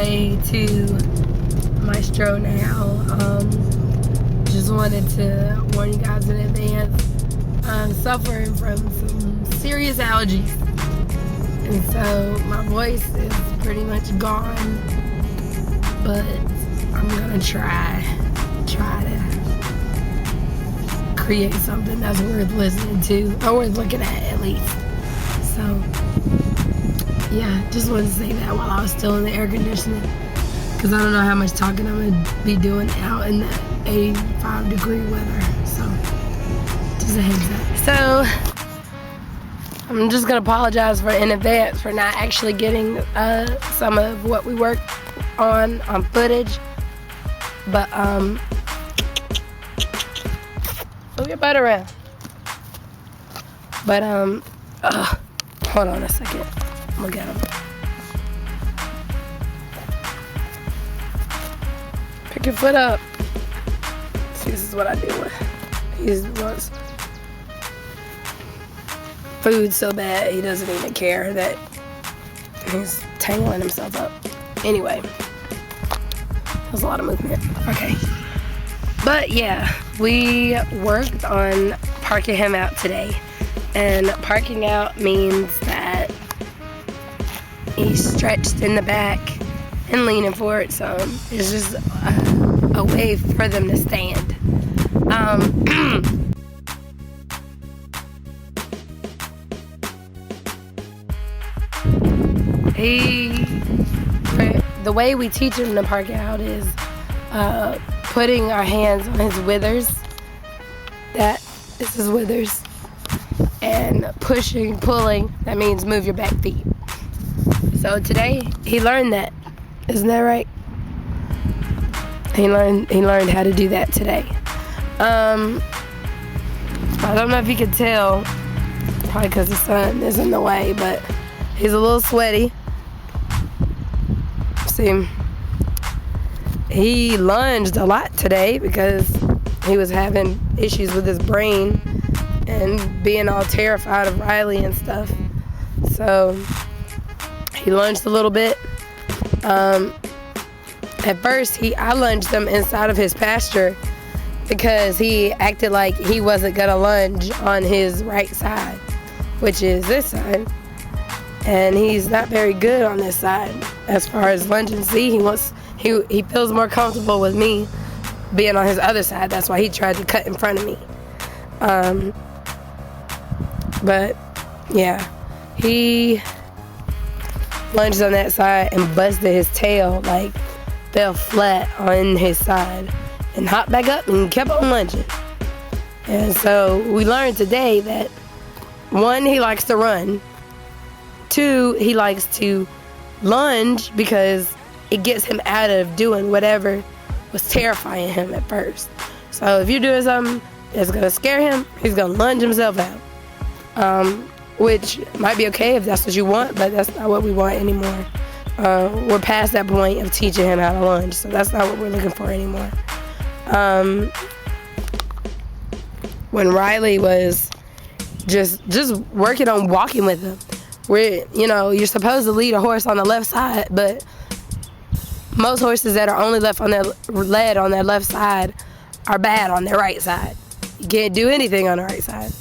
way to Maestro now. Just wanted to warn you guys in advance. I'm suffering from some serious allergies, and so my voice is pretty much gone, but I'm gonna try to create something that's worth listening to, or worth looking at least. So yeah, just wanted to say that while I was still in the air conditioning, because I don't know how much talking I'm gonna be doing out in the 85-degree weather. So just a heads up. So I'm just gonna apologize in advance for not actually getting some of what we worked on footage, but move your butt around. But hold on a second. Look at him. Pick your foot up. See, this is what I do with. He wants food so bad he doesn't even care that he's tangling himself up. Anyway, there's a lot of movement. Okay. But yeah, we worked on parking him out today. And parking out means that he's stretched in the back and leaning forward some. It's just a way for them to stand. The way we teach him to park out is putting our hands on his withers. This is his withers. And pushing, pulling, that means move your back feet. So today, he learned that. Isn't that right? He learned how to do that today. I don't know if you could tell, probably because the sun is in the way, but he's a little sweaty. See, he lunged a lot today because he was having issues with his brain and being all terrified of Riley and stuff. So he lunged a little bit. At first, I lunged him inside of his pasture because he acted like he wasn't gonna lunge on his right side, which is this side. And he's not very good on this side as far as lunging. See, he feels more comfortable with me being on his other side. That's why he tried to cut in front of me. But yeah, he lunged on that side and busted his tail, like fell flat on his side and hopped back up and kept on lunging. And so we learned today that 1, he likes to run. 2, he likes to lunge because it gets him out of doing whatever was terrifying him at first. So if you're doing something that's gonna scare him, he's gonna lunge himself out. Which might be okay if that's what you want, but that's not what we want anymore. We're past that point of teaching him how to lunge, so that's not what we're looking for anymore. When Riley was just working on walking with him, you're supposed to lead a horse on the left side, but most horses that are only led on their left side are bad on their right side. You can't do anything on the right side.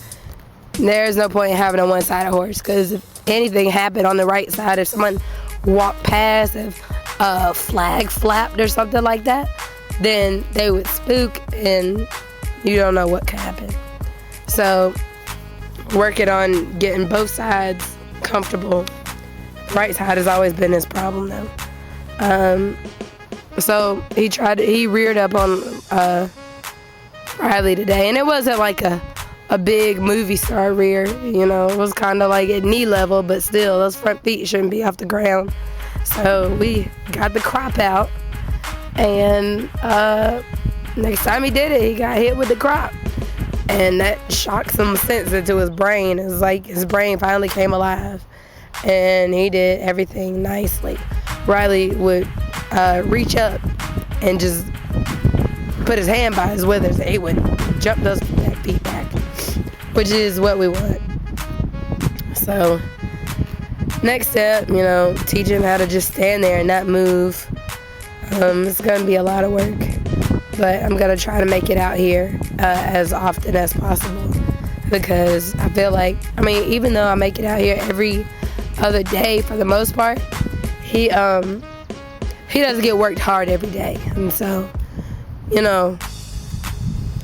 There's no point in having a one-sided horse, because if anything happened on the right side, if someone walked past, if a flag flapped or something like that, then they would spook and you don't know what could happen. So working on getting both sides comfortable. Right side has always been his problem though. So he reared up on Riley today, and it wasn't like a big movie star rear, it was kind of like at knee level, but still those front feet shouldn't be off the ground. So we got the crop out, and next time he did it, he got hit with the crop, and that shocked some sense into his brain. It was like his brain finally came alive, and he did everything nicely. Riley would reach up and just put his hand by his withers, and he would jump those back feet back, which is what we want. So next step, teach him how to just stand there and not move. It's going to be a lot of work, but I'm going to try to make it out here as often as possible, because I feel like, even though I make it out here every other day for the most part, he doesn't get worked hard every day. And so,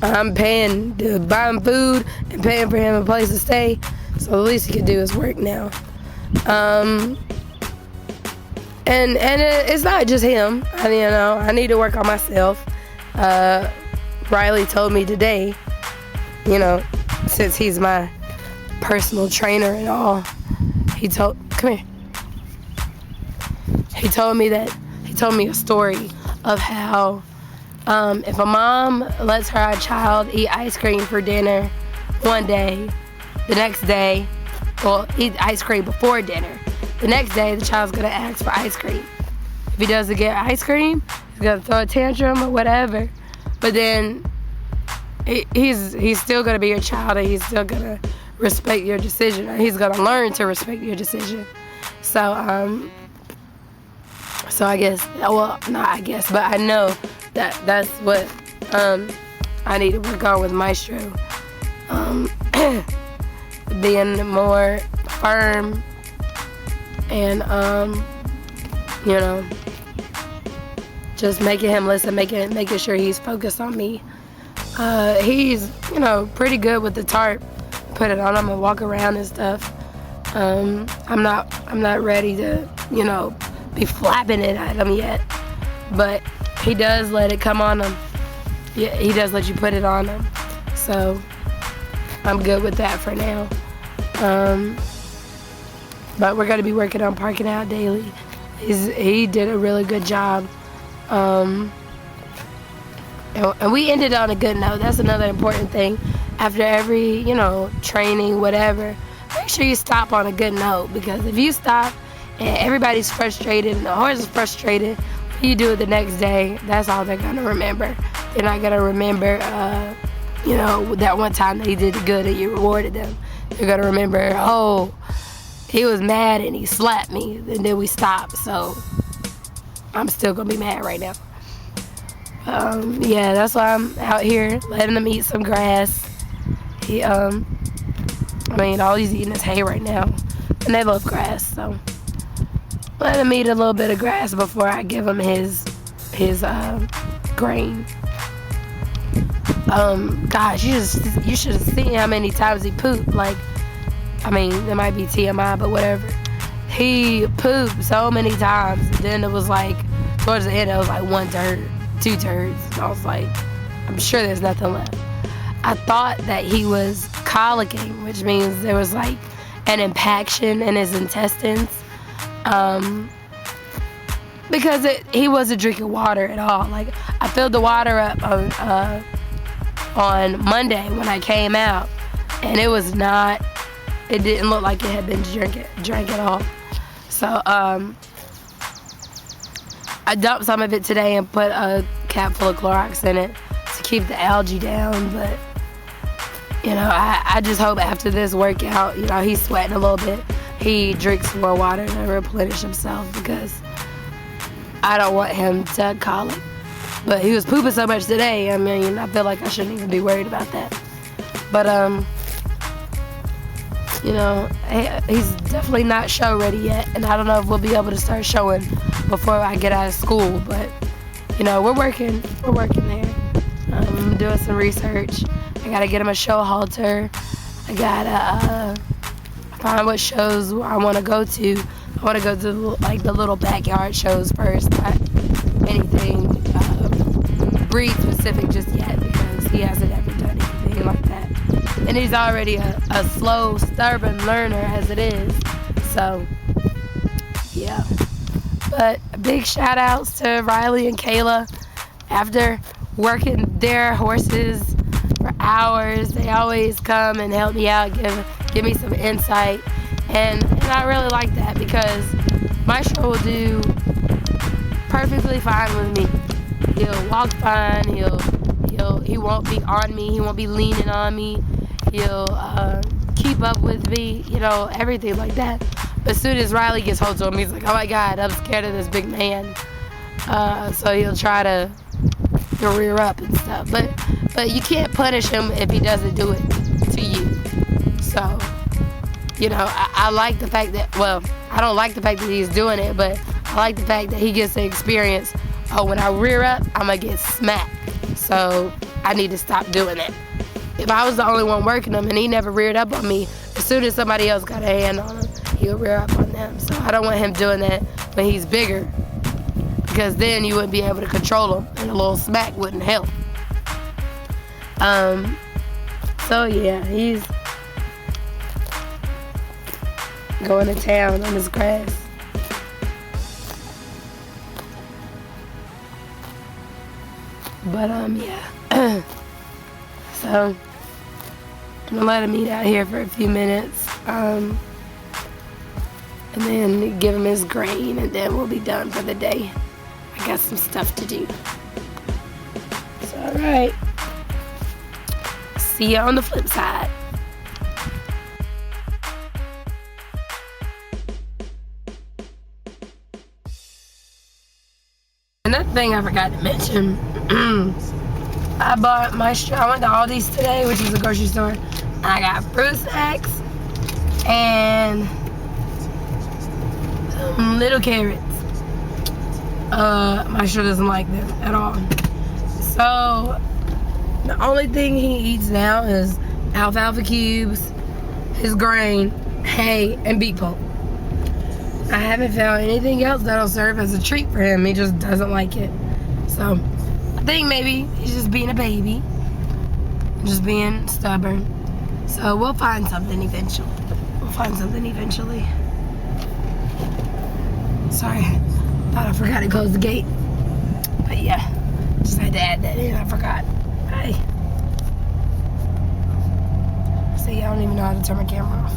I'm paying to buy him food and paying for him a place to stay, so the least he can do is work now. And it's not just him. I need to work on myself. Riley told me today, since he's my personal trainer and all, come here. He told me a story of how if a mom lets her child eat ice cream for dinner one day, the next day, eat ice cream before dinner, the next day the child's gonna ask for ice cream. If he doesn't get ice cream, he's gonna throw a tantrum or whatever. But then he's still gonna be your child, and he's still gonna respect your decision, or he's gonna learn to respect your decision. So I guess, not I guess, but I know that's what I need to work on with Maestro. Being more firm and just making him listen, making sure he's focused on me. He's pretty good with the tarp. Put it on him and walk around and stuff. I'm not ready to be flapping it at him yet, but he does let it come on him. Yeah, he does let you put it on him, so I'm good with that for now. But we're gonna be working on parking out daily. He did a really good job, and we ended on a good note. That's another important thing. After every training, whatever, make sure you stop on a good note, because if you stop and everybody's frustrated and the horse is frustrated, you do it the next day, that's all they're gonna remember. They're not gonna remember that one time that he did good and you rewarded them. They're gonna remember, oh, he was mad and he slapped me, and then we stopped, so I'm still gonna be mad right now. Yeah, that's why I'm out here letting him eat some grass. He all he's eating is hay right now, and they love grass, so let him eat a little bit of grass before I give him his grain. Gosh, you should have seen how many times he pooped. Like, there might be TMI, but whatever. He pooped so many times, and then it was like, towards the end, it was like one turd, two turds, and I was like, I'm sure there's nothing left. I thought that he was colicking, which means there was like an impaction in his intestines, because he wasn't drinking water at all. Like, I filled the water up on Monday when I came out, and it didn't look like it had been drank at all. So I dumped some of it today and put a cap full of Clorox in it to keep the algae down. But I just hope after this workout, he's sweating a little bit, he drinks more water to replenish himself, because I don't want him to colic. But he was pooping so much today, I feel like I shouldn't even be worried about that. But he's definitely not show ready yet, and I don't know if we'll be able to start showing before I get out of school, but we're working there. I'm doing some research. I gotta get him a show halter. I gotta find what shows I want to go to. I want to go to like the little backyard shows first, not anything breed specific just yet, because he hasn't ever done anything like that, and he's already a slow, stubborn learner as it is. So yeah, but big shout outs to Riley and Kayla. After working their horses for hours, they always come and help me out, give me some insight, and I really like that, because Maestro will do perfectly fine with me. He'll walk fine. He won't be on me. He won't be leaning on me. He'll keep up with me. Everything like that. But as soon as Riley gets hold of him, he's like, "Oh my God, I'm scared of this big man." So he'll try to rear up and stuff. But you can't punish him if he doesn't do it to you. So, you know, I like the fact that, well, I don't like the fact that he's doing it, but I like the fact that he gets to experience, oh, when I rear up, I'm going to get smacked. So I need to stop doing that. If I was the only one working him and he never reared up on me, as soon as somebody else got a hand on him, he'll rear up on them. So I don't want him doing that when he's bigger, because then you wouldn't be able to control him and a little smack wouldn't help. So yeah, he's going to town on his grass. But yeah. So I'm gonna let him eat out here for a few minutes, and then give him his grain, and then we'll be done for the day. I got some stuff to do. So alright. See ya on the flip side. Another thing I forgot to mention, I bought my, I went to Aldi's today, which is a grocery store, and I got fruit snacks and some little carrots. My shirt doesn't like them at all. So the only thing he eats now is alfalfa cubes, his grain, hay, and beet pulp. I haven't found anything else that'll serve as a treat for him. He just doesn't like it. So I think maybe he's just being a baby, just being stubborn. So we'll find something eventually. Sorry, thought I forgot to close the gate. But yeah, just had to add that in. I forgot. Hey. See, I don't even know how to turn my camera off.